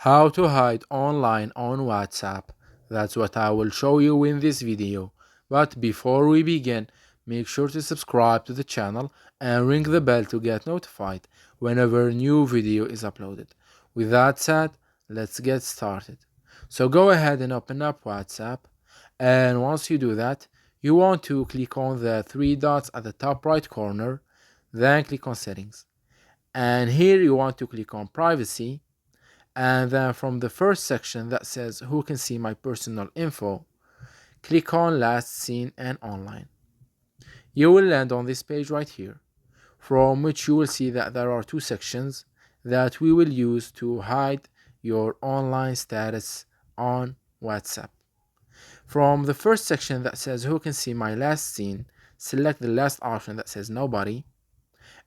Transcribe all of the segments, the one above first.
How to hide online on WhatsApp. That's what I will show you in this video. But before we begin, make sure to subscribe to the channel and ring the bell to get notified whenever a new video is uploaded. With that said, let's get started. So go ahead and open up WhatsApp, and once you do that, you want to click on the three dots at the top right corner, then click on settings. And here you want to click on privacy, and then from the first section that says who can see my personal info, click on last seen and online. You will land on this page right here, from which you will see that there are two sections that we will use to hide your online status on WhatsApp. From the first section that says who can see my last seen, select the last option that says nobody.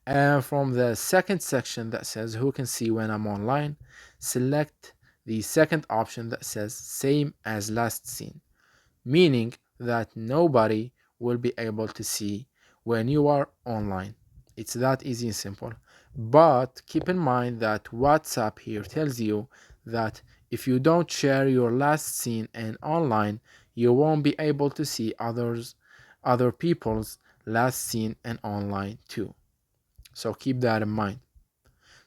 And from the second section that says who can see when I'm online, select the second option that says same as last seen, meaning that nobody will be able to see when you are online. It's that easy and simple. But keep in mind that WhatsApp here tells you that if you don't share your last seen and online, you won't be able to see other people's last seen and online too. So keep that in mind.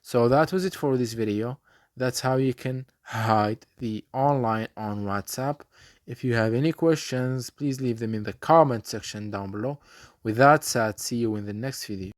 So that was it for this video. That's how you can hide the online on WhatsApp. If you have any questions, please leave them in the comment section down below. With that said, see you in the next video.